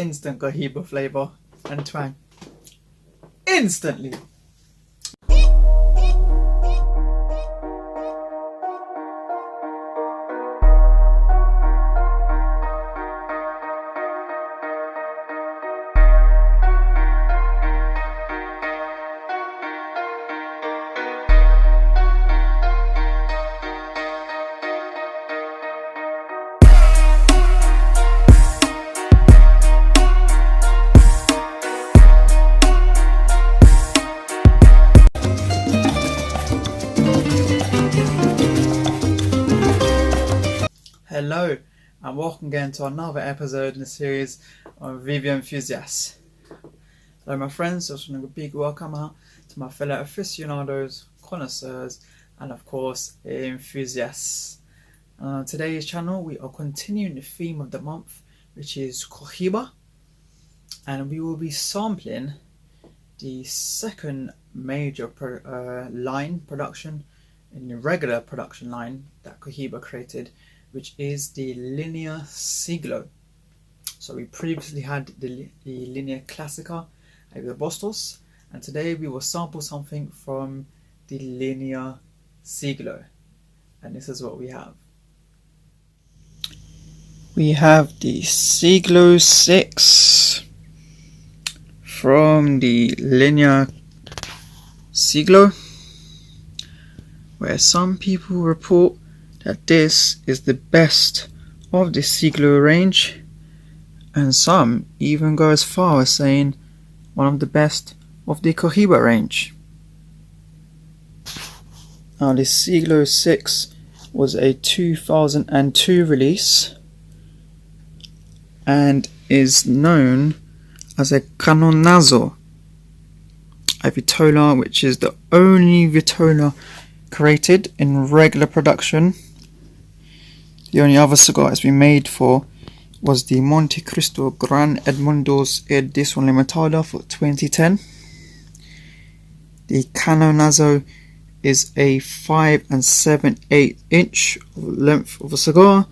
instant Cohiba flavour and twang. Instantly! Hello and welcome again to another episode in the series of Viva Enthusiast. Hello my friends, just want to give a big welcome out to my fellow aficionados, connoisseurs and of course enthusiasts. On today's channel we are continuing the theme of the month, which is Cohiba, and we will be sampling the second major line production in the regular production line that Cohiba created, which is the Linea Siglo. So we previously had the Linea Classica Viva Bostos, and today we will sample something from the Linea Siglo, and this is what we have. We have the Siglo VI from the Linea Siglo, where some people report that this is the best of the Siglo range, and some even go as far as saying one of the best of the Cohiba range. Now the Siglo VI was a 2002 release and is known as a Cañonazo, a vitola which is the only vitola created in regular production. The only other cigar it's been made for was the Monte Cristo Gran Edmundo's Edición Limitada for 2010. The Cañonazo is a 5 7/8 inch length of a cigar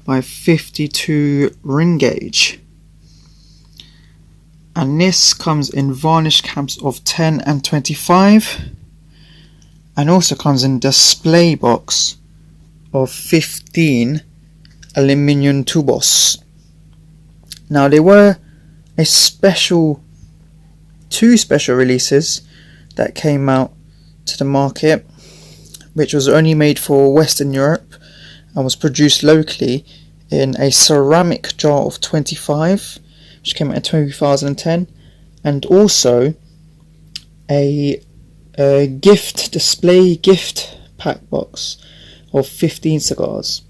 by 52 ring gauge. And this comes in varnish caps of 10 and 25, and also comes in display box of 15 aluminium tubos. Now there were two special releases that came out to the market, which was only made for Western Europe and was produced locally in a ceramic jar of 25, which came out in 2010, and also a display gift pack box of 15 cigars.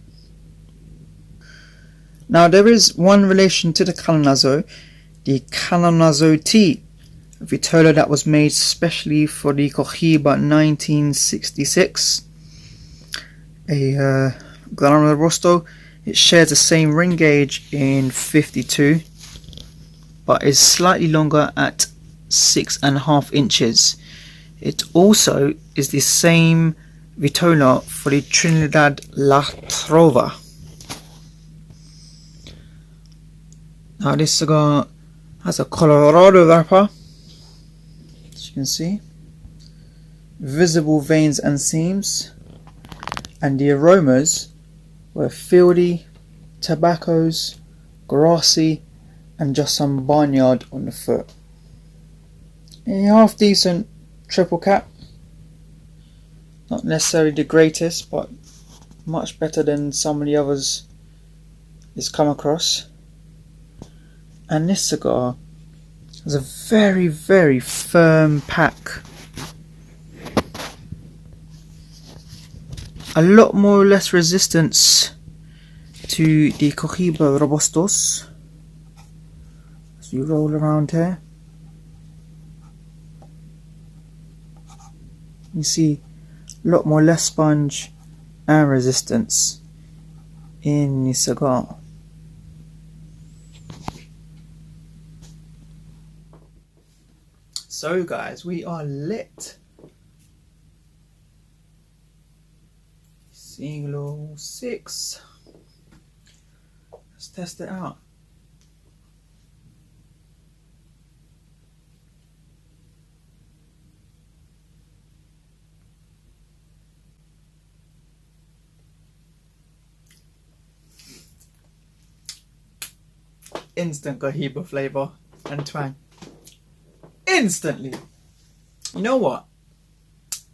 Now there is one relation to the Cañonazo, the Cañonazo T, a vitola that was made specially for the Cohiba 1966, a Gran Robusto. It shares the same ring gauge in 52, but is slightly longer at 6.5 inches. It also is the same vitola for the Trinidad La Trova. Now this cigar has a Colorado wrapper, as you can see, visible veins and seams, and the aromas were fieldy, tobaccos, grassy, and just some barnyard on the foot. A half decent triple cap, not necessarily the greatest, but much better than some of the others it's come across. And this cigar has a very, very firm pack. A lot more or less resistance to the Cohiba Robustos. As you roll around here, you see a lot more less sponge and resistance in the cigar. So guys, we are lit. Siglo VI. Let's test it out. instant Cohiba flavour and twang. Instantly. You know what?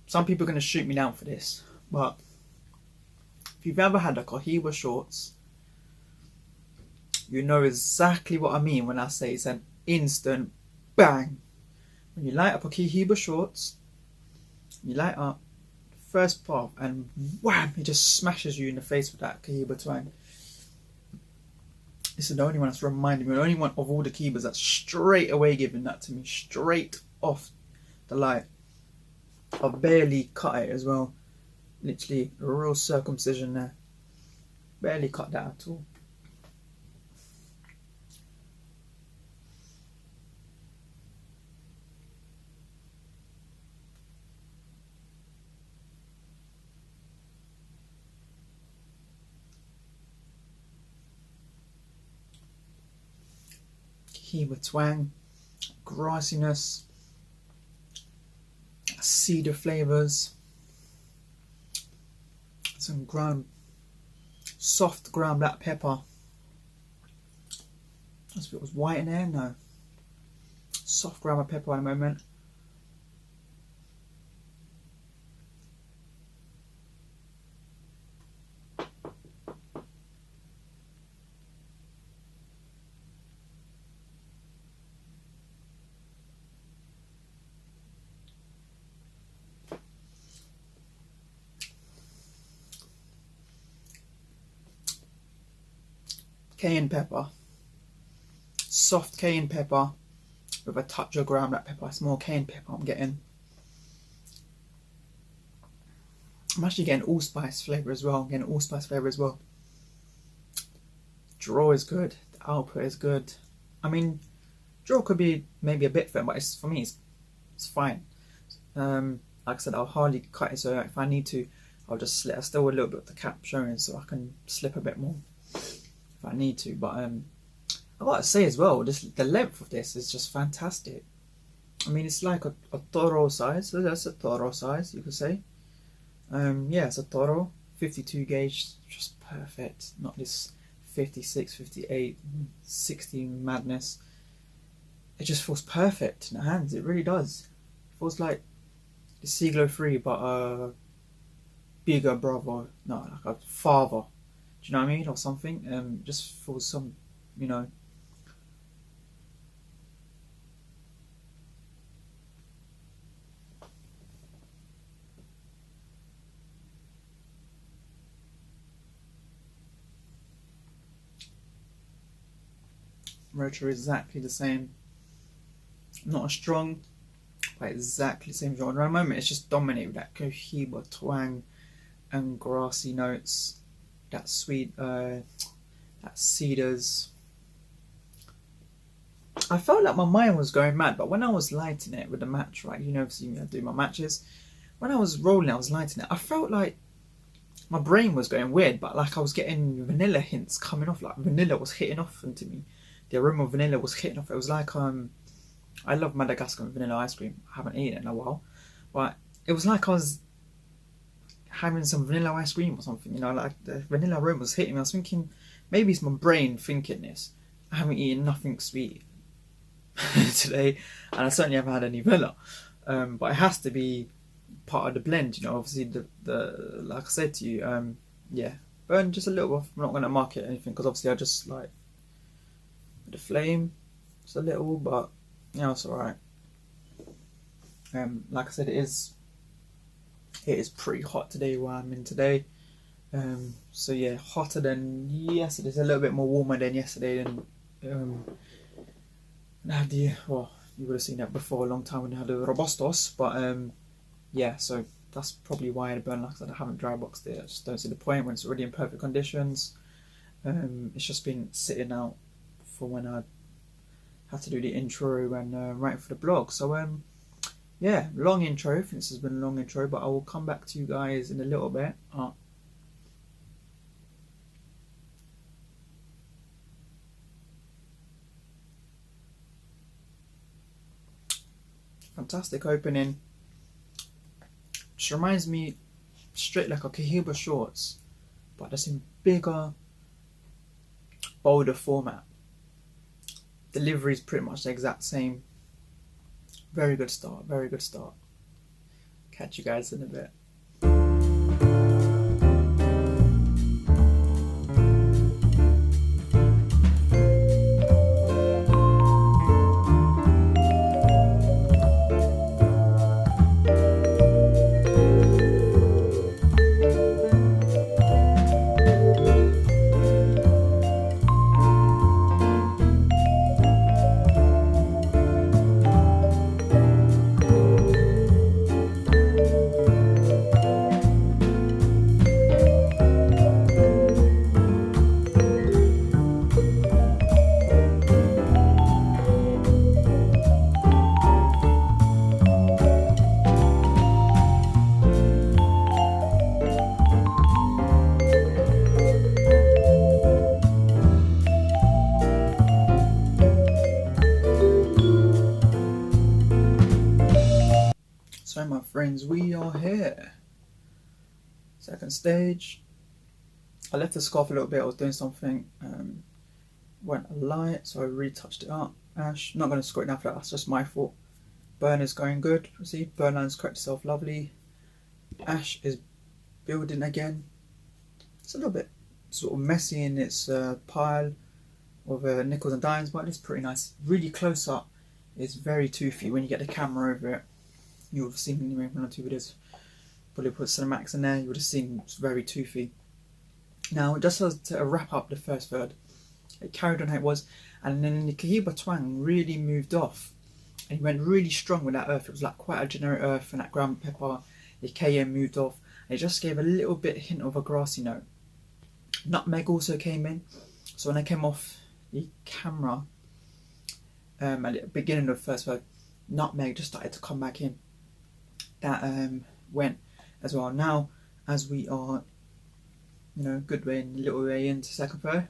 Some people are going to shoot me down for this, but if you've ever had a Cohiba shorts, you know exactly what I mean when I say it's an instant bang. When you light up a Cohiba shorts, you light up first puff and wham, it just smashes you in the face with that Cohiba twang. This is the only one that's reminded me, the only one of all the Cohibas that's straight away giving that to me, straight off the light. I've barely cut it as well. Literally a real circumcision there. Barely cut that at all. Cohiba twang, grassiness, cedar flavours, some soft ground black pepper. As if it was white in there, no. Soft ground black pepper at the moment. Cayenne pepper, soft cayenne pepper with a touch of ground black pepper. It's more cayenne pepper I'm getting. I'm actually getting allspice flavour as well. Draw is good. The output is good. I mean, draw could be maybe a bit thin, but for me it's fine. Like I said, I'll hardly cut it, so if I need to, I'll just slip. I still a little bit of the cap showing, so I can slip a bit more if I need to. But I gotta say as well, the length of this is just fantastic. I mean, it's like a Toro size, so that's a Toro size, you could say. Yeah, it's a Toro, 52 gauge, just perfect. Not this 56, 58, 60 madness. It just feels perfect in the hands, it really does. It feels like the Siglo III, but a bigger brother, no, like a father. Do you know what I mean? Or something. Just for some, you know. Rotor is exactly the same. Not as strong, but exactly the same genre. At the moment, it's just dominated with that Cohiba twang and grassy notes. That sweet, that cedars. I felt like my mind was going mad, but when I was lighting it with the match, right, you know, see me, I do my matches. When I was rolling, I was lighting it, I felt like my brain was going weird, but like I was getting vanilla hints coming off, like vanilla was hitting off into me. The aroma of vanilla was hitting off. It was like, I love Madagascar vanilla ice cream. I haven't eaten it in a while, but it was like I was having some vanilla ice cream or something, you know, like the vanilla aroma was hitting me. I was thinking, maybe it's my brain thinking this. I haven't eaten nothing sweet today, and I certainly haven't had any vanilla. But it has to be part of the blend, you know. Obviously, the like I said to you, yeah, burn just a little off. I'm not going to market anything because obviously I just like the flame, just a little, but you know, it's alright. Like I said, it is pretty hot today where I'm in today. So yeah, hotter than yesterday. It's a little bit more warmer than yesterday. Than well, you would have seen that before a long time when I had the Robustos. But yeah, so that's probably why I burn. Like I said, I haven't dry boxed it. I just don't see the point when it's already in perfect conditions. It's just been sitting out for when I had to do the intro and write for the blog. So yeah, long intro. I think this has been a long intro, but I will come back to you guys in a little bit. Fantastic opening. Just reminds me straight like a Cohiba shorts, but just in bigger, bolder format. Delivery is pretty much the exact same. Very good start, very good start. Catch you guys in a bit. So my friends, we are here. Second stage. I left the scarf a little bit, I was doing something, went a light, so I retouched it up. Ash, not going to squirt it down for that, that's just my fault. Burn is going good, see, burn line's correct itself lovely. Ash is building again. It's a little bit sort of messy in its pile of nickels and dimes, but it's pretty nice. Really close up, it's very toothy when you get the camera over it. You would have seen in one or two videos, probably put cinematics in there, you would have seen it's very toothy. Now, just to wrap up the first third, it carried on how it was, and then the Cohiba twang really moved off, and he went really strong with that earth. It was like quite a generic earth, and that ground pepper, the cayenne moved off, and it just gave a little bit hint of a grassy note. Nutmeg also came in, so when I came off the camera, at the beginning of the first third, nutmeg just started to come back in. That went as well. Now, as we are, you know, good way and a little way into second third,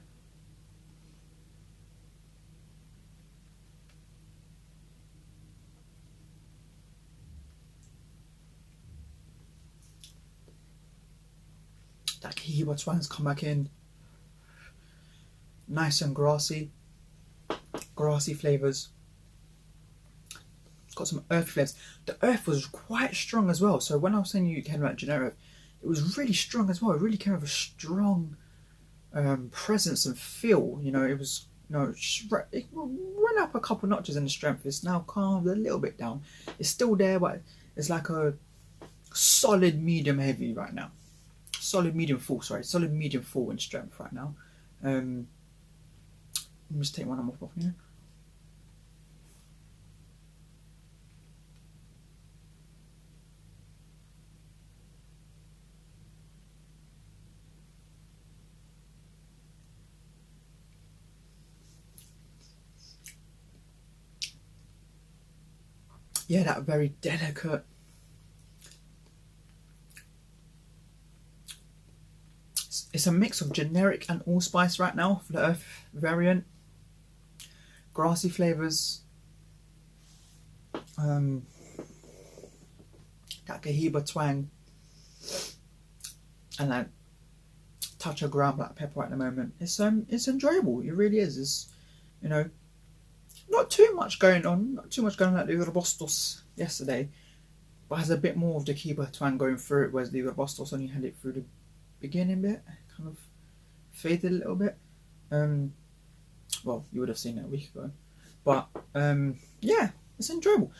that Cohiba twang's come back in, nice and grassy flavours. Got some earthy flavours. The earth was quite strong as well. So when I was saying you came about generic earth, it was really strong as well. It really came with a strong presence and feel. You know, it was, you know, it went up a couple notches in the strength. It's now calmed a little bit down. It's still there, but it's like a solid medium heavy right now. Solid medium full in strength right now. Let me just take one off here. Yeah, that very delicate, it's a mix of generic and allspice right now for the earth variant. Grassy flavours, that Cohiba twang, and that touch of ground black pepper at the moment. It's enjoyable. It really is. It's, you know, not too much going on like the Robustos yesterday, but has a bit more of the Cohiba twang going through it, whereas the Robustos only had it through the beginning bit, kind of faded a little bit. Well, you would have seen it a week ago, but yeah, it's enjoyable.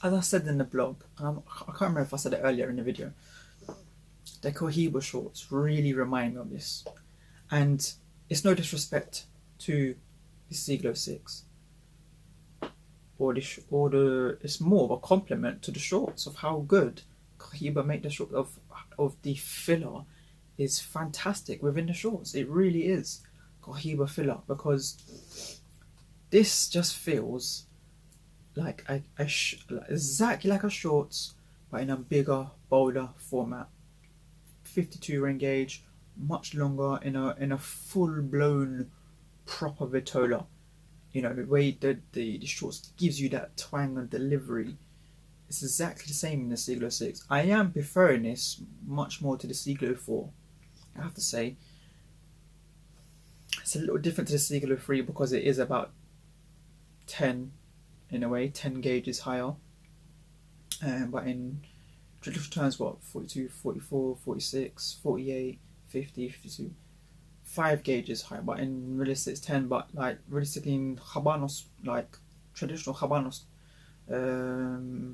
As I said in the blog, I can't remember if I said it earlier in the video, the Cohiba shorts really remind me of this, and it's no disrespect to the Siglo VI, it's more of a compliment to the shorts of how good Cohiba make the short of the filler is fantastic within the shorts. It really is Cohiba filler, because this just feels like exactly like a shorts, but in a bigger, bolder format. 52 ring gauge, much longer, in a full blown proper vitola. You know, the way the shorts gives you that twang and delivery, it's exactly the same in the Siglo VI. I am preferring this much more to the Siglo IV, I have to say. It's a little different to the Siglo III because it is about 10, in a way, 10 gauges higher. But in traditional terms, what, 42, 44, 46, 48, 50, 52, 5 gauges higher. But in realistic it's 10. But like realistically in Habanos, like traditional Habanos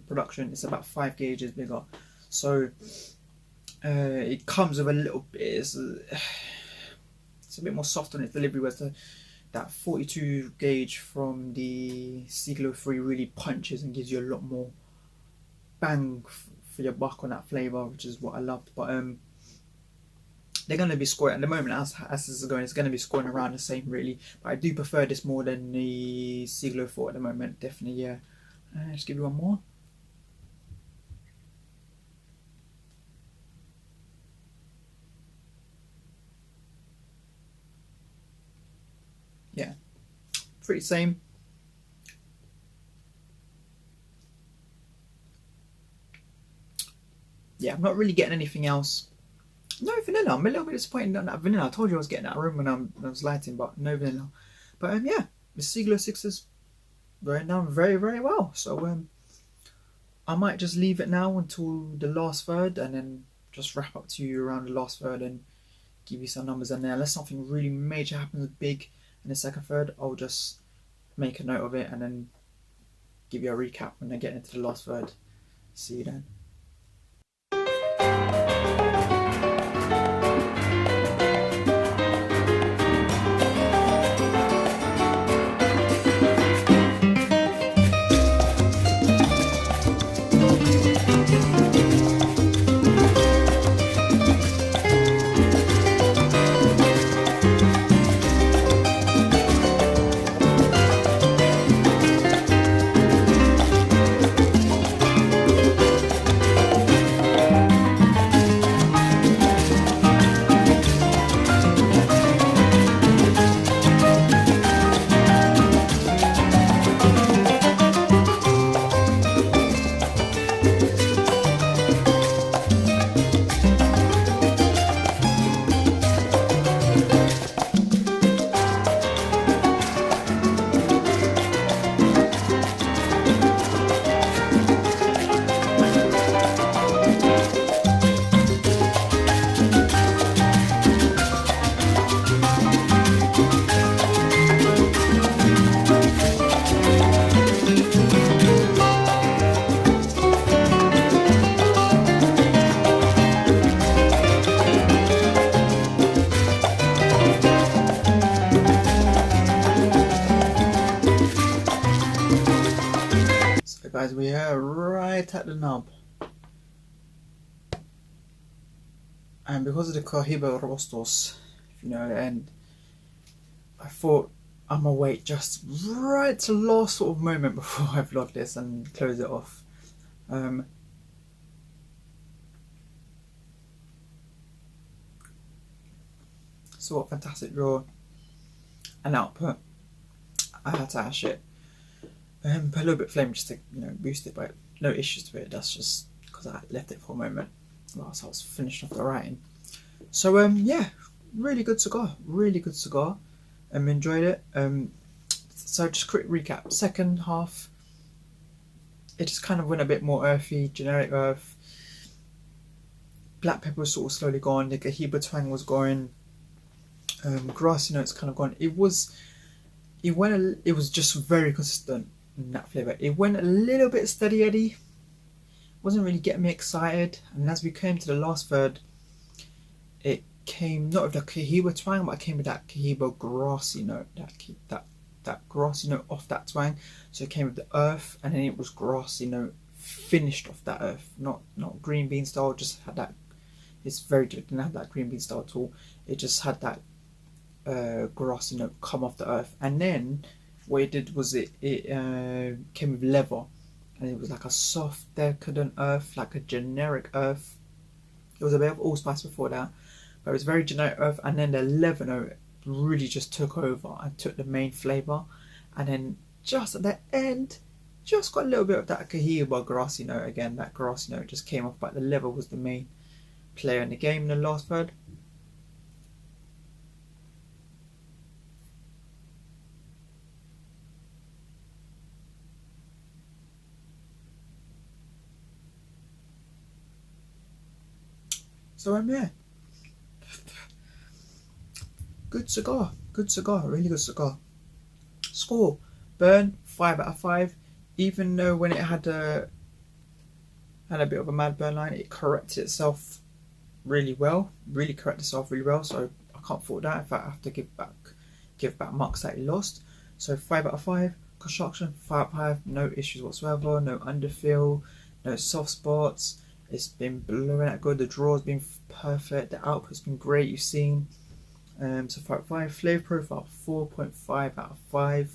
production, it's about 5 gauges bigger. So it comes with a little bit, it's a bit more soft on its delivery, whereas that 42 gauge from the Siglo III really punches and gives you a lot more bang for your buck on that flavour, which is what I loved. But they're going to be scoring at the moment, as this is going, it's going to be scoring around the same really. But I do prefer this more than the Siglo IV at the moment, definitely, yeah. Just give you one more. Yeah, pretty same. Yeah, I'm not really getting anything else. No vanilla. I'm a little bit disappointed on that vanilla. I told you I was getting that room when I was lighting, but no vanilla. But yeah, the Siglo VI is going down very, very well. So I might just leave it now until the last third, and then just wrap up to you around the last third and give you some numbers in there. Unless something really major happens big in the second third, I'll just make a note of it and then give you a recap when I get into the last third. See you then. Guys, we are right at the knob, and because of the Cohiba Rostos, if you know the end, I thought I'm gonna wait just right to the last sort of moment before I vlog this and close it off. So what fantastic draw and output. I had to hash it. Put a little bit of flame just to boost it, but no issues with it. That's just because I left it for a moment whilst I was finishing off the writing. So yeah, really good cigar, really good cigar. Enjoyed it. So just quick recap. Second half, it just kind of went a bit more earthy, generic earth. Black pepper was sort of slowly gone. The Cohiba twang was going. Grassy notes kind of gone. It was just very consistent in that flavour. It went a little bit steady Eddie. Wasn't really getting me excited. And as we came to the last third, it came not with the Cohiba twang, but it came with that Cohiba grassy note. That grassy note off that twang. So it came with the earth, and then it was grassy note finished off that earth. Not green bean style. Just had that. It's very good. It didn't have that green bean style at all. It just had that grassy note come off the earth, and then what it did was it came with leather, and it was like a soft decadent earth, like a generic earth. It was a bit of allspice before that, but it was very generic earth, and then the leather note really just took over and took the main flavour, and then just at the end just got a little bit of that Cohiba grassy note again. That grassy note just came off, but the leather was the main player in the game in the last third. So yeah, good cigar, really good cigar. Score, burn 5 out of 5. Even though when it had a bit of a mad burn line, it corrected itself really well. So I can't fault that. In fact, I have to give back marks that he lost. So 5 out of 5. Construction 5 out of 5. No issues whatsoever. No underfill. No soft spots. It's been blowing out good. The draw's been perfect. The output's been great. You've seen. So 5 out of 5. Flavor profile 4.5 out of 5.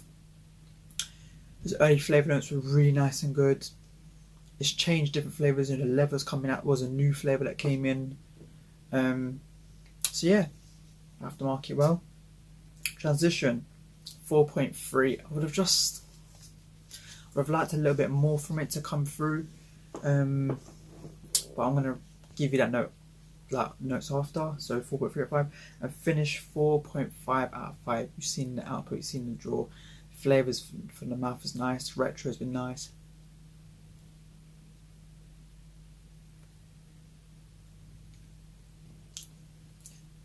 His early flavour notes were really nice and good. It's changed different flavours, and the leathers coming out was a new flavour that came in. So yeah, aftermarket well. Transition 4.3. I would have liked a little bit more from it to come through. But I'm gonna give you that notes after. So 4.3 out of 5. And finish 4.5 out of 5. You've seen the output, you've seen the draw. Flavours from the mouth is nice. Retro has been nice.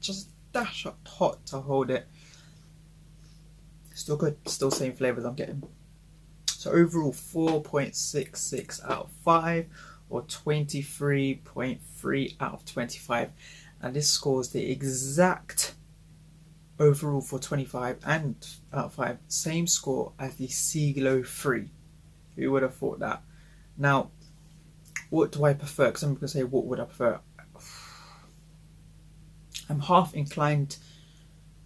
Just dash up hot to hold it. Still good. Still same flavours I'm getting. So overall 4.66 out of 5, or 23.3 out of 25. And this scores the exact overall for 25 and out of 5, same score as the Siglo III. Who would have thought that? Now, what do I prefer? Because I'm going to say, what would I prefer? I'm half inclined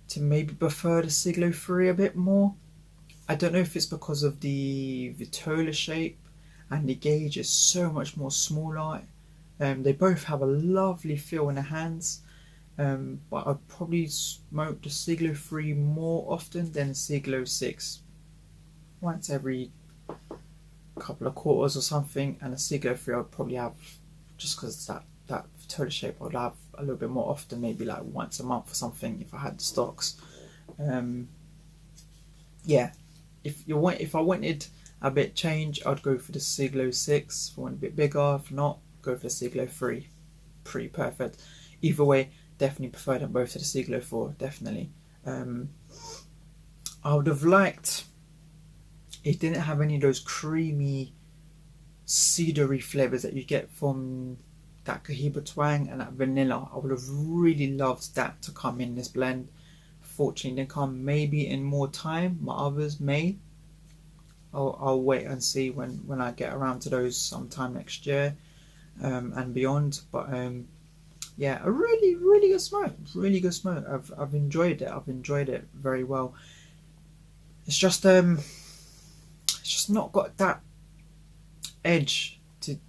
to maybe prefer the Siglo III a bit more. I don't know if it's because of the vitola shape, and the gauge is so much more smaller. They both have a lovely feel in the hands. But I'd probably smoke the Siglo III more often than the Siglo VI. Once every couple of quarters or something, and the Siglo III I'd probably have, just because that vitola shape, I'd have a little bit more often, maybe like once a month or something if I had the stocks. Yeah, if I wanted a bit change, I'd go for the Siglo VI. If I want a bit bigger, if not, go for the Siglo III. Pretty perfect. Either way, definitely prefer them both to the Siglo IV, definitely. I would have liked, it didn't have any of those creamy, cedary flavours that you get from that Cohiba twang and that vanilla. I would have really loved that to come in this blend. Fortunately, they come maybe in more time. My others may. I'll wait and see when I get around to those sometime next year and beyond. But yeah, a really good smoke. Really good smoke. I've enjoyed it. I've enjoyed it very well. It's just not got that edge to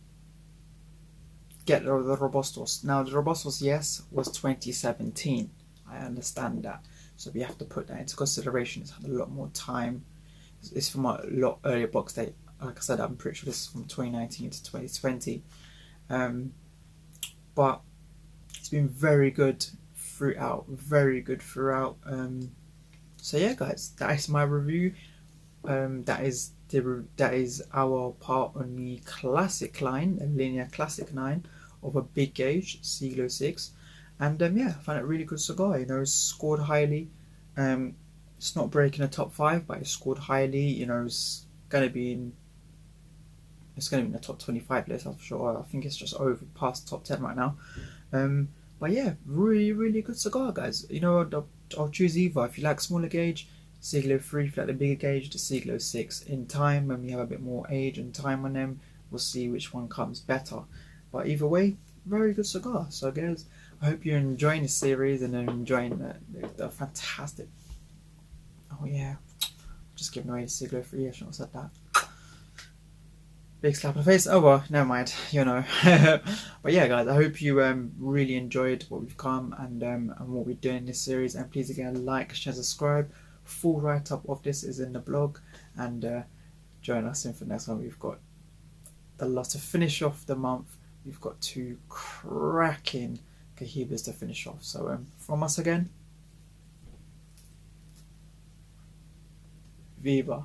get the Robustos. Now the Robustos, yes, was 2017. I understand that. So we have to put that into consideration. It's had a lot more time. It's from a lot earlier box date. Like I said, I'm pretty sure this is from 2019 to 2020. But it's been very good throughout. Very good throughout. So yeah, guys, that is my review. That is our part on the classic line, the Linea Classic line of a big gauge Siglo VI. And yeah, I found it a really good cigar. You know, it's scored highly. It's not breaking the top 5, but it's scored highly. You know, it's gonna be in the top 25 list, I'm sure. I think it's just over past top 10 right now. But yeah, really good cigar, guys. You know, I'll choose either. If you like smaller gauge, Siglo III. If you like the bigger gauge, the Siglo VI. In time, when we have a bit more age and time on them, we'll see which one comes better. But either way, very good cigar. So guys, I hope you're enjoying this series and enjoying the fantastic. Oh yeah, just giving away the Siglo III. I shouldn't have said that. Big slap in the face. Oh well, never mind. You know. But yeah, guys, I hope you really enjoyed what we've come and what we're doing in this series. And please again, like, share, subscribe. Full write-up of this is in the blog, and join us in for the next one. We've got a lot to finish off the month. We've got 2 cracking Cohibas to finish off. So from us again, Viva.